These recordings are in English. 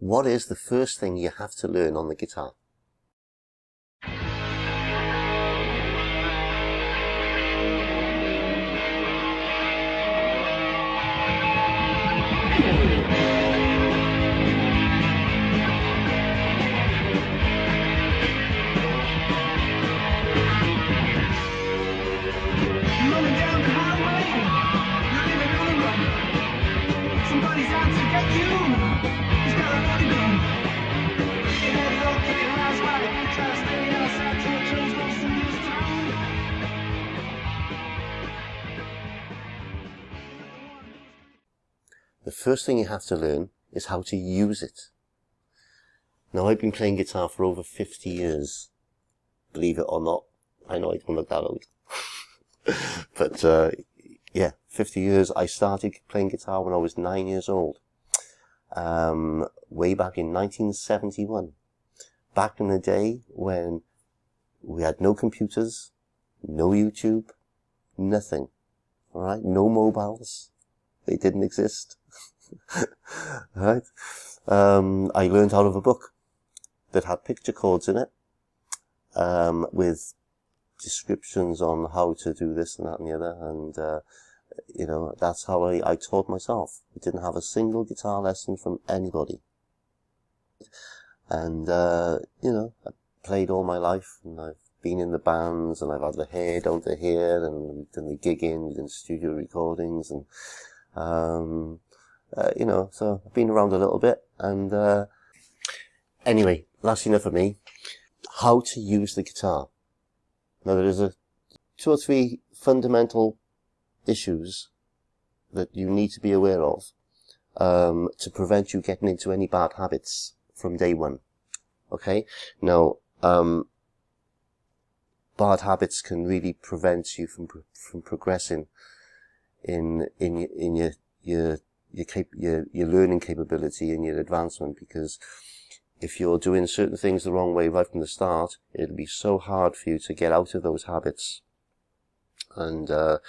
What is the first thing you have to learn on the guitar? The first thing you have to learn is how to use it. Now, I've been playing guitar for over 50 years. Believe it or not. I know I don't look that old. But, yeah, 50 years. I started playing guitar when I was 9 years old. Way back in 1971. Back in the day when we had no computers, no YouTube, nothing. Alright? No mobiles. They didn't exist. Right? I learned out of a book that had picture chords in it, with descriptions on how to do this and that and the other, and you know, that's how I taught myself. I didn't have a single guitar lesson from anybody. And you know, I played all my life, and I've been in the bands, and I've had the hair down to here, and we've done the gigging, we've done studio recordings, and you know, so I've been around a little bit, and anyway, that's enough of me. How to use the guitar. Now, there is 2 or 3 fundamental issues that you need to be aware of to prevent you getting into any bad habits from day one. Okay? Now, bad habits can really prevent you from progressing in your learning capability and your advancement, because if you're doing certain things the wrong way right from the start, it'll be so hard for you to get out of those habits. And the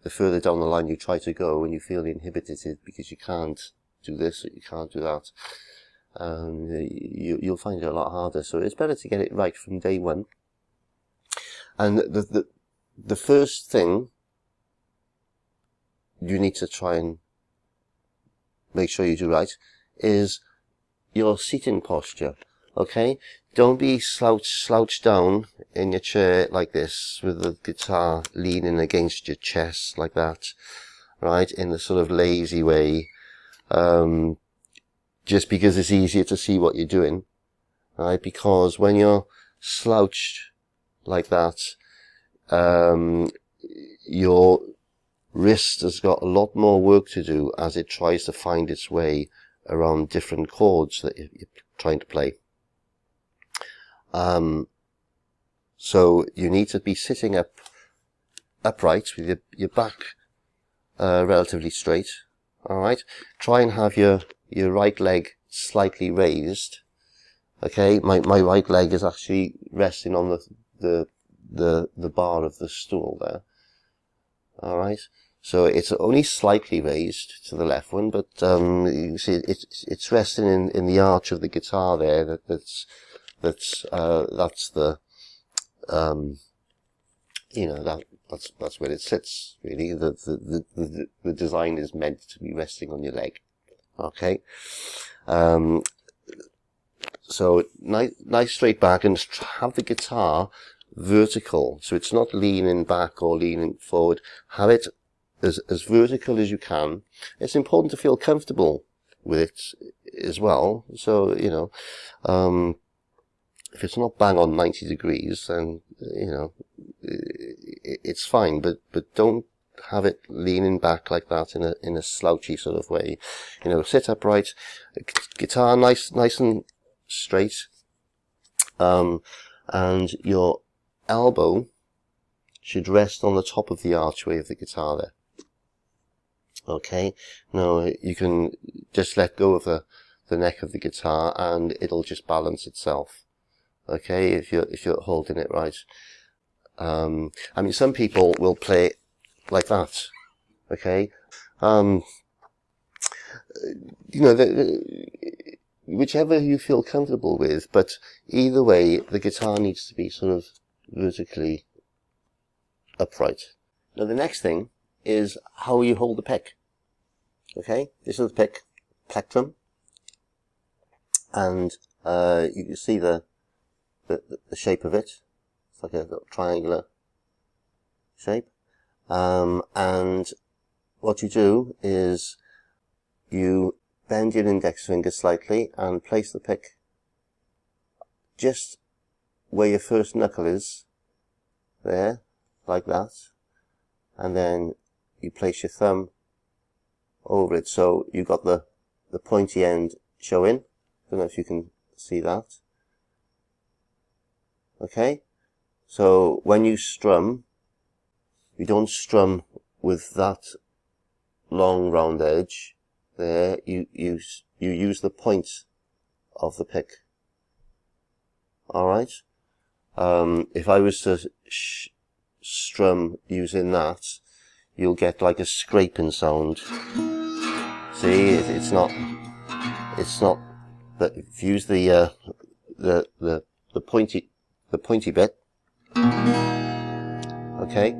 further down the line you try to go, and you feel inhibited because you can't do this or you can't do that, you'll find it a lot harder. So it's better to get it right from day one. And the first thing you need to try and make sure you do right is your seating posture. Okay? Don't be slouched down in your chair like this, with the guitar leaning against your chest like that, right? In the sort of lazy way, just because it's easier to see what you're doing, right? Because when you're slouched like that, your wrist has got a lot more work to do as it tries to find its way around different chords that you're trying to play. So you need to be sitting upright with your back relatively straight. Alright? Try and have your right leg slightly raised. Okay? My right leg is actually resting on the bar of the stool there. Alright? So it's only slightly raised to the left one, but you see it's resting in the arch of the guitar there. That's the you know, that's where it sits really. The design is meant to be resting on your leg. Okay. So nice straight back, and have the guitar vertical, so it's not leaning back or leaning forward. Have it as vertical as you can. It's important to feel comfortable with it as well. So, you know, if it's not bang on 90 degrees, then, you know, it's fine, but don't have it leaning back like that in a slouchy sort of way. You know, sit upright, guitar nice and straight, and your elbow should rest on the top of the archway of the guitar there. Okay, now you can just let go of the neck of the guitar and it'll just balance itself. Okay, if you're holding it right. I mean, some people will play like that. Okay, you know, whichever you feel comfortable with, but either way, the guitar needs to be sort of vertically upright. Now the next thing is how you hold the pick. Okay, this is the pick, plectrum, and you can see the shape of it. It's like a little triangular shape, and what you do is you bend your index finger slightly and place the pick just where your first knuckle is, there, like that, and then you place your thumb over it, so you've got the pointy end showing. Don't know if you can see that. Okay, so when you strum, you don't strum with that long round edge there. You use the point of the pick. All right. If I was to strum using that, you'll get like a scraping sound. See, it's not. But if you use the pointy bit. Okay,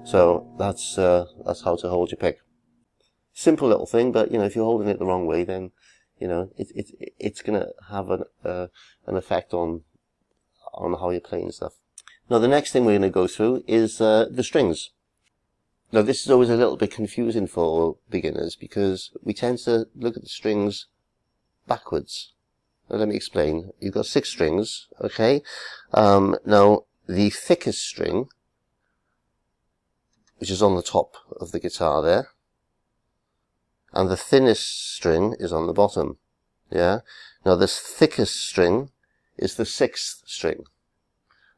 so that's how to hold your pick. Simple little thing, but you know, if you're holding it the wrong way, then you know it's gonna have an effect on how you're playing stuff. Now the next thing we're going to go through is the strings. Now this is always a little bit confusing for beginners because we tend to look at the strings backwards. Now let me explain. You've got 6 strings, okay? Now the thickest string, which is on the top of the guitar there, and the thinnest string is on the bottom. Yeah. Now this thickest string is the 6th string,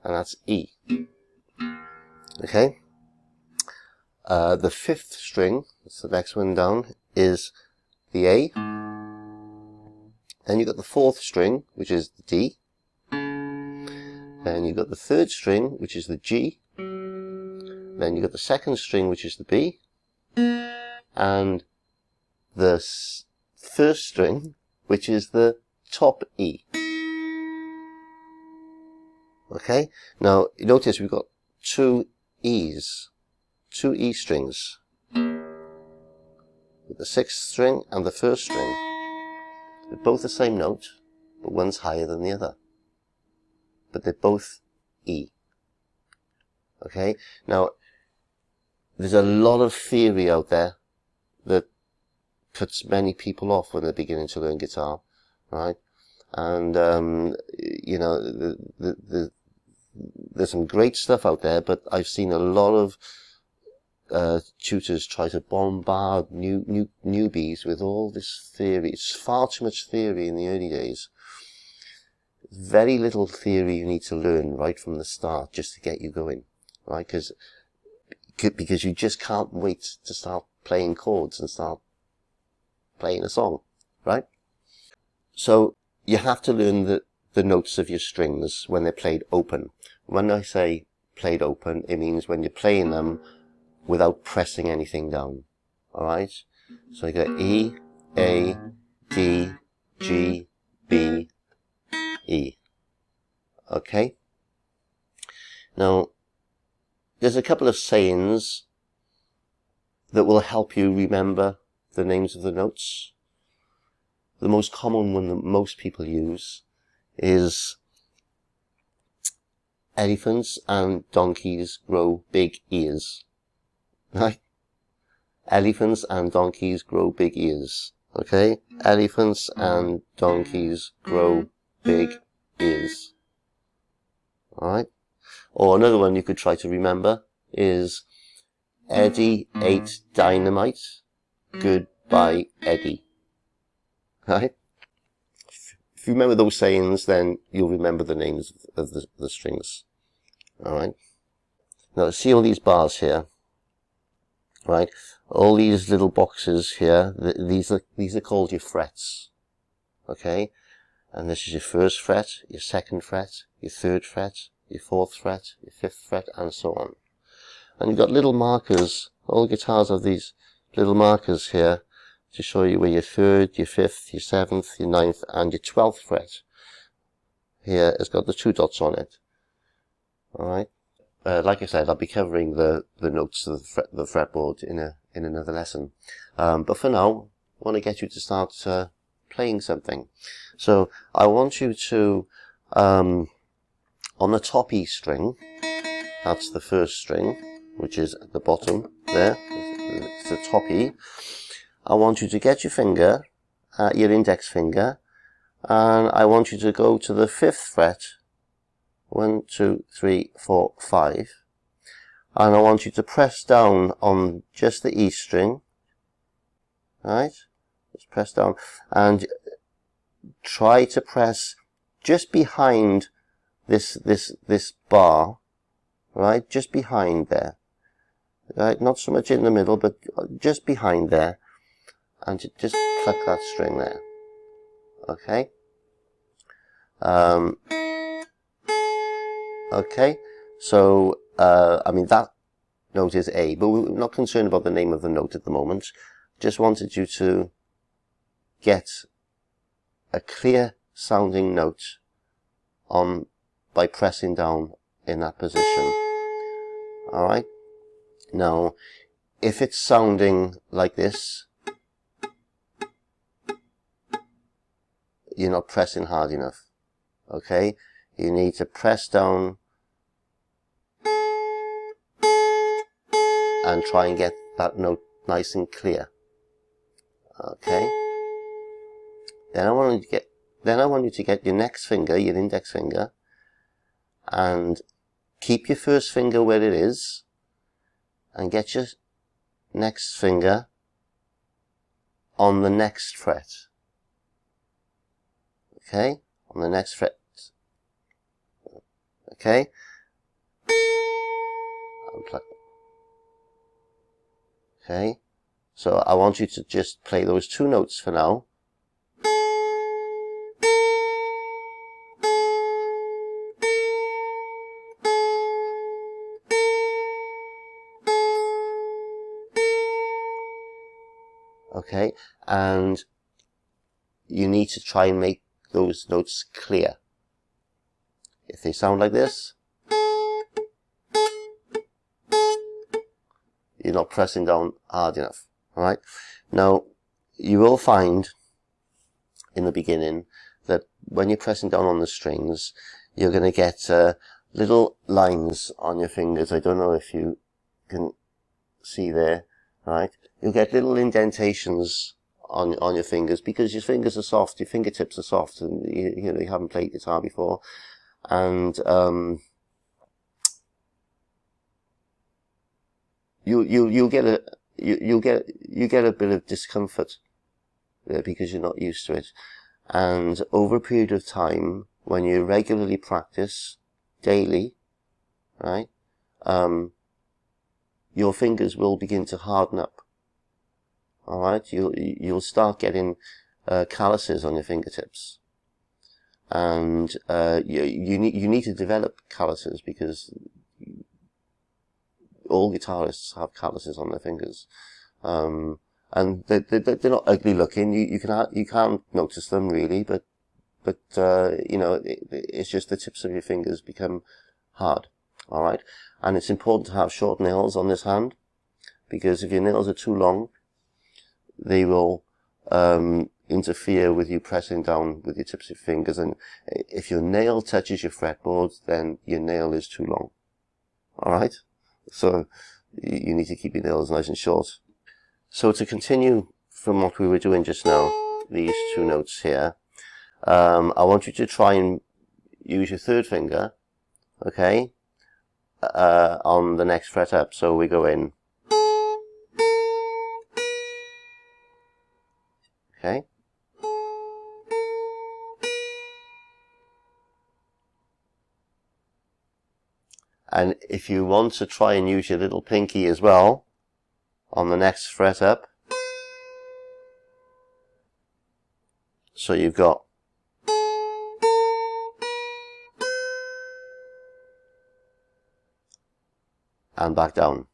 and that's E. Okay. The 5th string, that's the next one down, is the A. Then you've got the 4th string, which is the D. Then you've got the 3rd string, which is the G. Then you've got the 2nd string, which is the B. And the 1st string, which is the top E. Okay? Now, you notice we've got 2 E's. 2 E strings. With the 6th string and the 1st string. They're both the same note, but one's higher than the other. But they're both E. Okay? Now, there's a lot of theory out there that puts many people off when they're beginning to learn guitar, right? And, you know, there's some great stuff out there, but I've seen a lot of tutors try to bombard newbies with all this theory. It's far too much theory in the early days. Very little theory you need to learn right from the start just to get you going, right? Because you just can't wait to start playing chords and start playing a song, right? So you have to learn the notes of your strings when they're played open. When I say played open, it means when you're playing them without pressing anything down. Alright? So you got E, A, D, G, B, E. Okay? Now, there's a couple of sayings that will help you remember the names of the notes. The most common one that most people use is elephants and donkeys grow big ears. Right? Elephants and donkeys grow big ears. Okay? Elephants and donkeys grow big ears. Alright? Or another one you could try to remember is Eddie ate dynamite. Goodbye, Eddie. Right? If you remember those sayings, then you'll remember the names of the strings. Alright? Now, see all these bars here? Right? All these little boxes here, these are called your frets. Okay? And this is your 1st fret, your 2nd fret, your 3rd fret, your 4th fret, your 5th fret, and so on. And you've got little markers. All guitars have these little markers here to show you where your 3rd, your 5th, your 7th, your 9th, and your 12th fret here has got the 2 dots on it. Alright. Like I said, I'll be covering the notes of the fretboard in another lesson. But for now, I want to get you to start playing something. So I want you to, on the top E string, that's the 1st string, which is at the bottom there, it's the top E. I want you to get your finger, your index finger, and I want you to go to the 5th fret, 1, 2, 3, 4, 5, and I want you to press down on just the E string, right? Just press down, and try to press just behind this bar, right? Just behind there, right? Not so much in the middle, but just behind there, and just pluck that string there. Okay. Okay. So I mean that note is A, but we're not concerned about the name of the note at the moment. Just wanted you to get a clear sounding note on by pressing down in that position. Alright. Now, if it's sounding like this, you're not pressing hard enough. Okay? You need to press down and try and get that note nice and clear. Okay? Then I want you to get your next finger, your index finger, and keep your 1st finger where it is, and get your next finger on the next fret. Okay? On the next fret. Okay? Unplug. Okay? So I want you to just play those 2 notes for now. Okay, and you need to try and make those notes clear. If they sound like this, you're not pressing down hard enough. Alright, now you will find in the beginning that when you're pressing down on the strings, you're going to get little lines on your fingers. I don't know if you can see there. Right, you'll get little indentations on your fingers because your fingers are soft, your fingertips are soft, and you know you haven't played guitar before, and you'll get a bit of discomfort because you're not used to it, and over a period of time, when you regularly practice daily, right, your fingers will begin to harden up. Alright, you'll start getting calluses on your fingertips, and you need to develop calluses because all guitarists have calluses on their fingers, and they're not ugly looking. You can't notice them really, but you know it's just the tips of your fingers become hard. Alright, and it's important to have short nails on this hand, because if your nails are too long, they will interfere with you pressing down with your tips of your fingers, and if your nail touches your fretboard, then your nail is too long. Alright, so you need to keep your nails nice and short. So to continue from what we were doing just now, these 2 notes here, I want you to try and use your 3rd finger, okay, on the next fret up. So we go in, okay, and if you want to try and use your little pinky as well on the next fret up, so you've got and back down.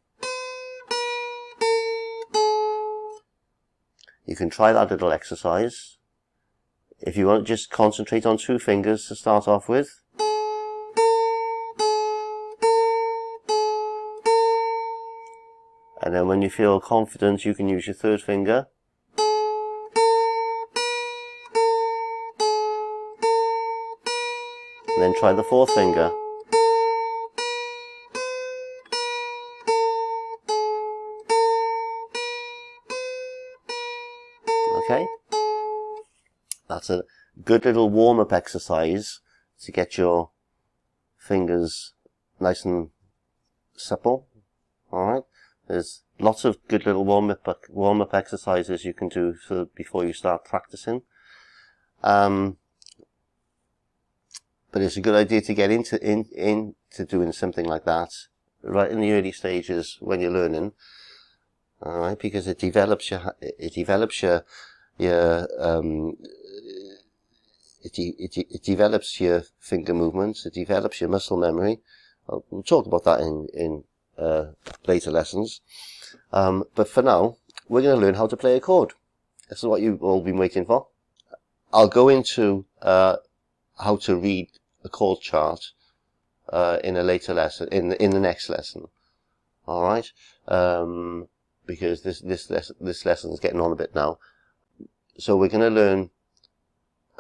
you can try that little exercise. If you want to just concentrate on 2 fingers to start off with. And then when you feel confident, you can use your 3rd finger. And then try the 4th finger. Okay? That's a good little warm-up exercise to get your fingers nice and supple. Alright? There's lots of good little warm-up exercises you can do before you start practicing. But it's a good idea to get into doing something like that right in the early stages when you're learning. Alright, because it develops your finger movements, it develops your muscle memory. We'll talk about that in later lessons. But for now, we're going to learn how to play a chord. This is what you've all been waiting for. I'll go into how to read a chord chart in a later lesson, in the next lesson. All right, because this lesson is getting on a bit now. So we're going to learn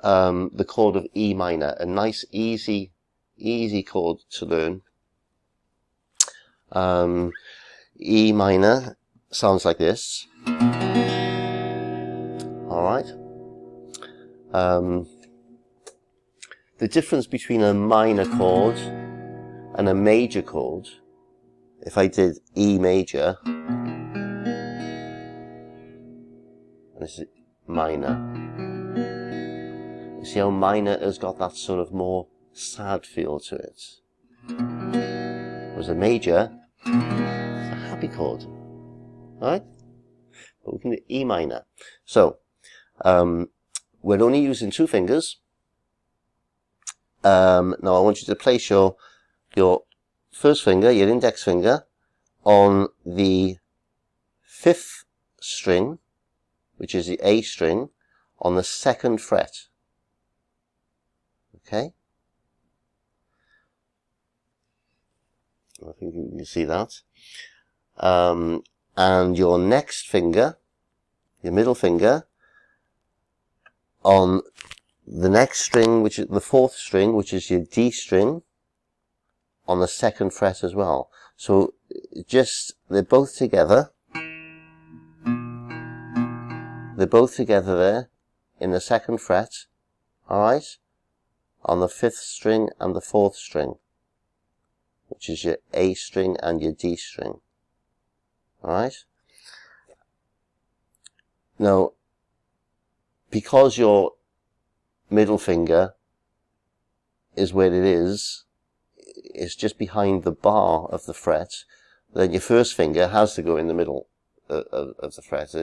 the chord of E minor, a nice easy chord to learn. E minor sounds like this. All right. The difference between a minor chord and a major chord, if I did E major, and this is minor, you see how minor has got that sort of more sad feel to it. Whereas a major, it's a happy chord, right? But we can do E minor. So, we're only using 2 fingers. Now I want you to place your first finger, your index finger, on the 5th string, which is the A string, on the 2nd fret. Okay? I think you can see that. And your next finger, your middle finger, on the next string, which is the 4th string, which is your D string, on the 2nd fret as well. So they're both together. They're both together there in the 2nd fret. Alright? On the 5th string and the 4th string, which is your A string and your D string. Alright? Now, because your middle finger is where it is, it's just behind the bar of the fret, then your first finger has to go in the middle of the fret.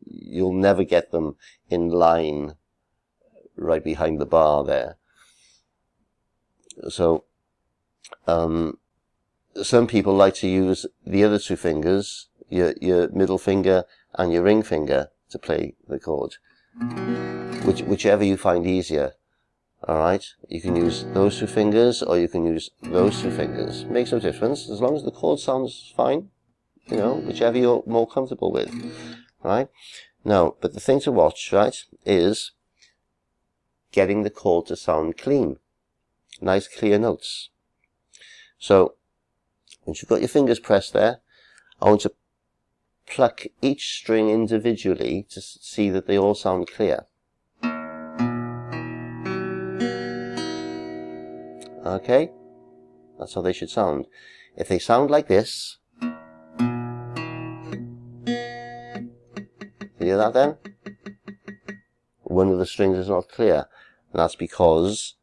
You'll never get them in line right behind the bar there. So, some people like to use the other 2 fingers, your middle finger and your ring finger, to play the chord. Whichever you find easier. Alright? You can use those 2 fingers, or you can use those 2 fingers. Makes no difference, as long as the chord sounds fine. You know, whichever you're more comfortable with. Right? Now, but the thing to watch, right, is getting the chord to sound clean. Nice clear notes. So, once you've got your fingers pressed there, I want to pluck each string individually to see that they all sound clear. Okay? That's how they should sound. If they sound like this, you hear that then? One of the strings is not clear. And that's because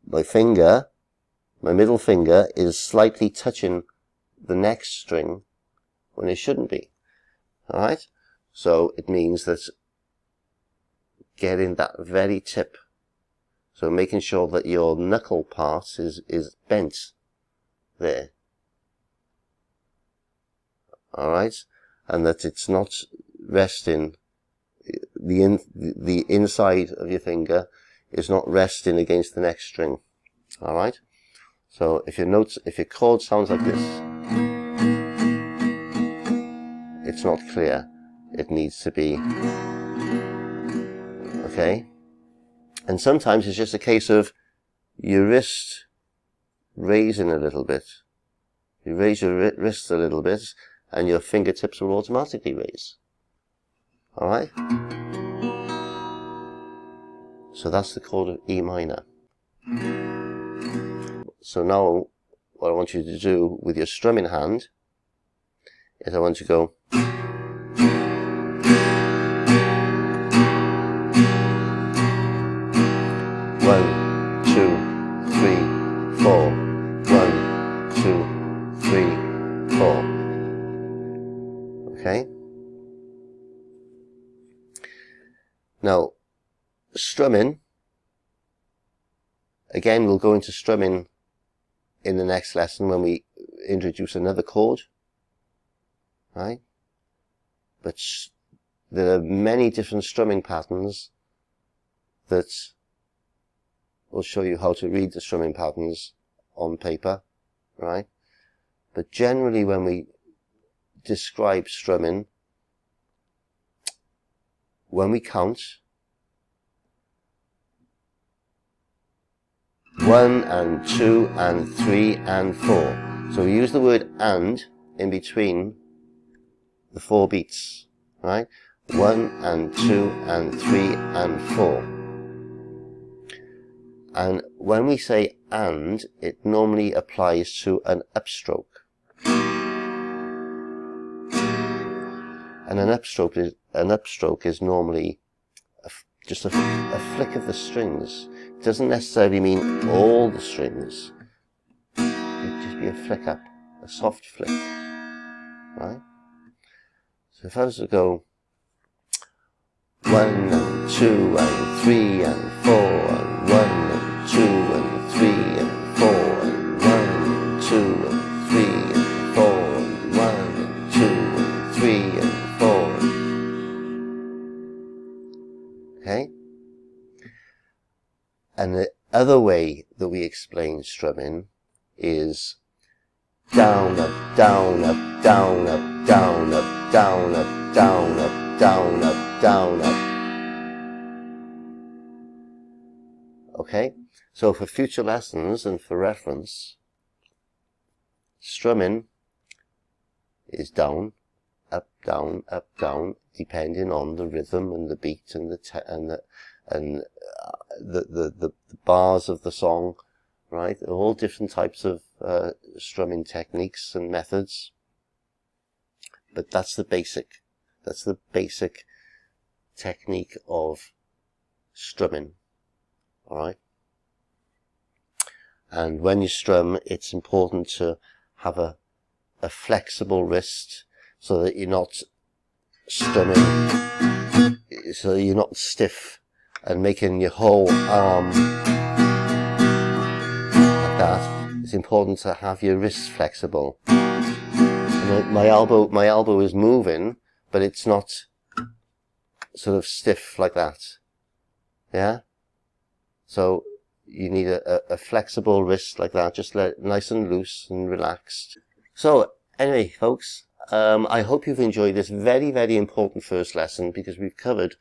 my middle finger, is slightly touching the next string when it shouldn't be. Alright? So it means that getting that very tip, so making sure that your knuckle part is bent there. Alright? and that it's not resting, the inside of your finger is not resting against the next string. Alright? So if your chord sounds like this, it's not clear. It needs to be, okay? And sometimes it's just a case of your wrist raising a little bit. You raise your wrists a little bit, and your fingertips will automatically raise. Alright? So that's the chord of E minor. So now, what I want you to do with your strumming hand is I want you to go one, two, three, four. 1, 2, 3, 4. Okay? Now, strumming, again, we'll go into strumming in the next lesson when we introduce another chord, right? But there are many different strumming patterns that will show you how to read the strumming patterns on paper, right? But generally when we describe strumming, when we count 1 and 2 and 3 and 4. So we use the word and in between the 4 beats, right? 1 and 2 and 3 and 4. And when we say and, it normally applies to an upstroke. And an upstroke is normally just a flick of the strings. It doesn't necessarily mean all the strings. It'd just be a flick up, a soft flick, right? So if I was to go 1 and 2 and 3 and 4 and 1 and 2 and 3 and 4 and 1 and 2 and 3 and 4 and 1 and 2 and 3 and 4. Okay? And the other way that we explain strumming is down, up, down, up, down, up, down, up, down, up, down, up, down, up, down, up. Okay? So for future lessons and for reference, strumming is down, up, depending on the rhythm and the beat and the bars of the song, right? All different types of strumming techniques and methods. But that's the basic technique of strumming. Alright? And when you strum, it's important to have a flexible wrist so that you're not strumming, so you're not stiff and making your whole arm like that. It's important to have your wrist flexible. And my elbow is moving, but it's not sort of stiff like that. Yeah? So you need a flexible wrist like that, just let it nice and loose and relaxed. So anyway, folks, I hope you've enjoyed this very, very important first lesson, because we've covered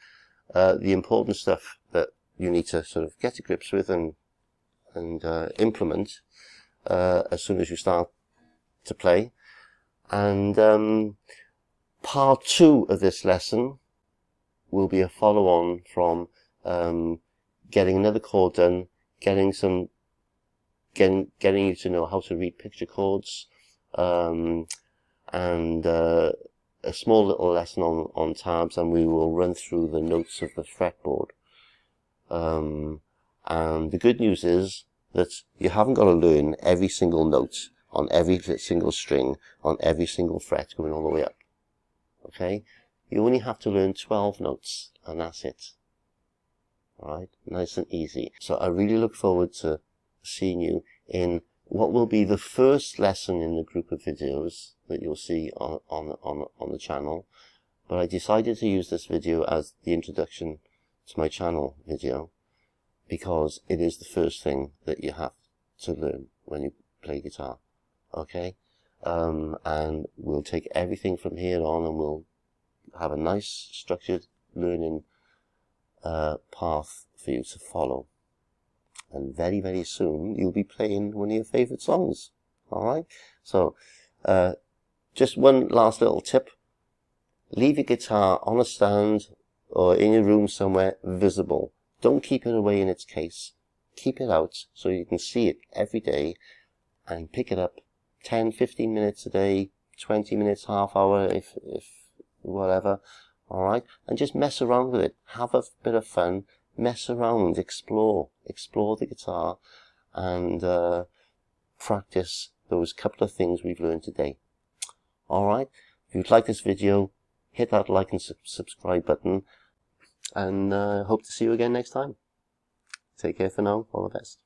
the important stuff that you need to sort of get to grips with and implement as soon as you start to play. And part 2 of this lesson will be a follow-on from getting another chord done, getting you to know how to read picture chords, and a small little lesson on tabs, and we will run through the notes of the fretboard. And the good news is that you haven't got to learn every single note on every single string on every single fret going all the way up. Okay? You only have to learn 12 notes, and that's it. Alright? Nice and easy. So I really look forward to seeing you in what will be the first lesson in the group of videos that you'll see on the channel. But I decided to use this video as the introduction to my channel video, because it is the first thing that you have to learn when you play guitar. Okay? And we'll take everything from here on, and we'll have a nice structured learning path for you to follow. And very, very soon you'll be playing one of your favorite songs. Alright? So, just one last little tip. Leave your guitar on a stand or in your room somewhere visible. Don't keep it away in its case. Keep it out so you can see it every day and pick it up 10, 15 minutes a day, 20 minutes, half hour, if whatever. Alright? And just mess around with it. Have a bit of fun. Mess around. Explore the guitar and practice those couple of things we've learned today. Alright? If you'd like this video, hit that like and subscribe button, and hope to see you again next time. Take care for now. All the best.